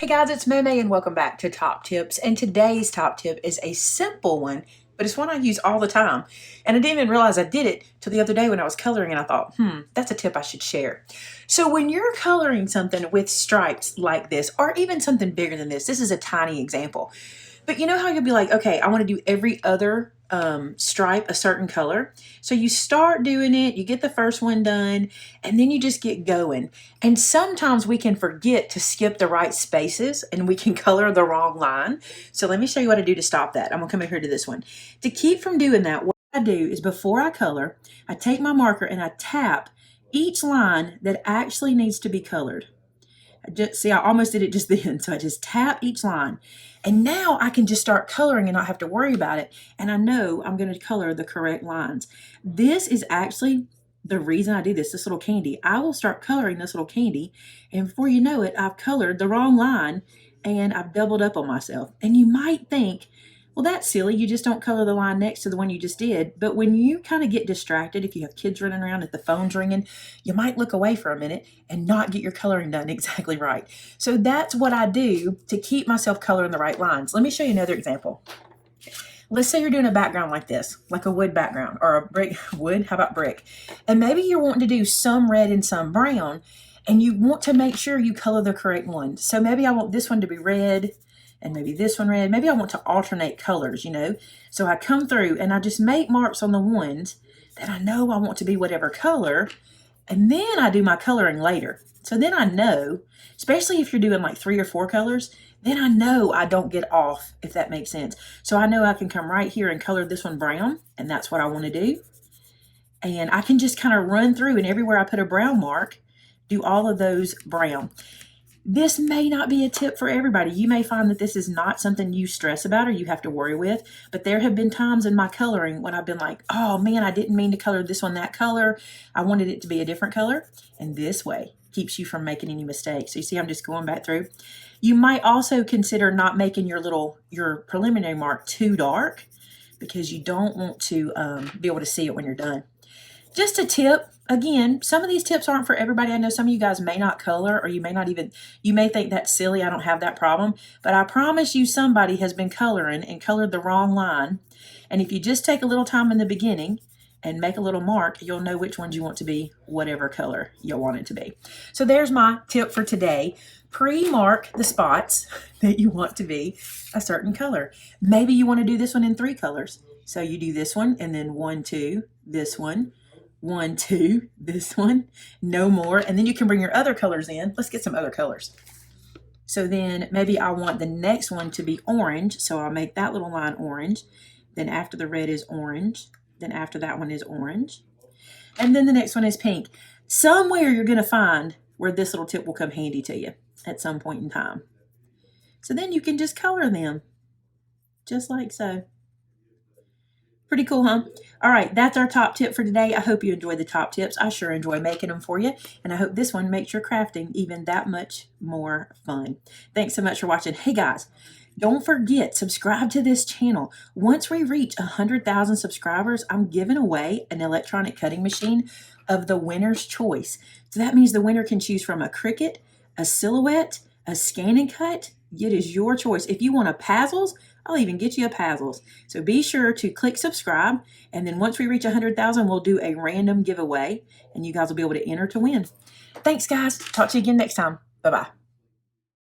Hey guys, it's Maymay and welcome back to Top Tips. And today's top tip is a simple one, but it's one I use all the time. And I didn't even realize I did it till the other day when I was coloring and I thought, that's a tip I should share. So when you're coloring something with stripes like this, or even something bigger than this is a tiny example. But you know how you'll be like, okay, I want to do every other stripe a certain color. So you start doing it, you get the first one done, and then you just get going. And sometimes we can forget to skip the right spaces and we can color the wrong line. So let me show you what I do to stop that. I'm gonna come over here to this one. To keep from doing that, what I do is before I color, I take my marker and I tap each line that actually needs to be colored. See, I almost did it just then. So I just tap each line. And now I can just start coloring and not have to worry about it. And I know I'm going to color the correct lines. This is actually the reason I do this little candy. I will start coloring this little candy. And before you know it, I've colored the wrong line and I've doubled up on myself. And you might think, well, that's silly. You just don't color the line next to the one you just did. But when you kind of get distracted, if you have kids running around, if the phone's ringing, you might look away for a minute and not get your coloring done exactly right. So that's what I do to keep myself coloring the right lines. Let me show you another example. Let's say you're doing a background like this, like a wood background or a brick wood. How about brick? And maybe you're wanting to do some red and some brown, and you want to make sure you color the correct one. So maybe I want this one to be red and maybe this one red. Maybe I want to alternate colors, So I come through and I just make marks on the ones that I know I want to be whatever color. And then I do my coloring later. So then I know, especially if you're doing like 3 or 4 colors, then I know I don't get off, if that makes sense. So I know I can come right here and color this one brown, and that's what I want to do. And I can just kind of run through, and everywhere I put a brown mark, do all of those brown. This may not be a tip for everybody. You may find that this is not something you stress about or you have to worry with, but there have been times in my coloring when I've been like, oh man, I didn't mean to color this one that color. I wanted it to be a different color. And this way keeps you from making any mistakes. So you see, I'm just going back through. You might also consider not making your preliminary mark too dark because you don't want to be able to see it when you're done. Just a tip. Again, some of these tips aren't for everybody. I know some of you guys may not color, or you may think that's silly. I don't have that problem. But I promise you somebody has been coloring and colored the wrong line. And if you just take a little time in the beginning and make a little mark, you'll know which ones you want to be, whatever color you want it to be. So there's my tip for today. Pre-mark the spots that you want to be a certain color. Maybe you want to do this one in 3 colors. So you do this one and then 1, 2, this one, 1, 2, this one, no more. And then you can bring your other colors in. Let's get some other colors. So then maybe I want the next one to be orange. So I'll make that little line orange. Then after the red is orange. Then after that one is orange. And then the next one is pink. Somewhere you're going to find where this little tip will come handy to you at some point in time. So then you can just color them just like so. Pretty cool, huh? All right, that's our top tip for today. I hope you enjoyed the top tips. I sure enjoy making them for you. And I hope this one makes your crafting even that much more fun. Thanks so much for watching. Hey guys, don't forget, subscribe to this channel. Once we reach 100,000 subscribers, I'm giving away an electronic cutting machine of the winner's choice. So that means the winner can choose from a Cricut, a Silhouette, a Scan and Cut. It is your choice. If you want a Pazzles, I'll even get you a Pazzles. So be sure to click subscribe. And then once we reach 100,000, we'll do a random giveaway. And you guys will be able to enter to win. Thanks, guys. Talk to you again next time. Bye-bye.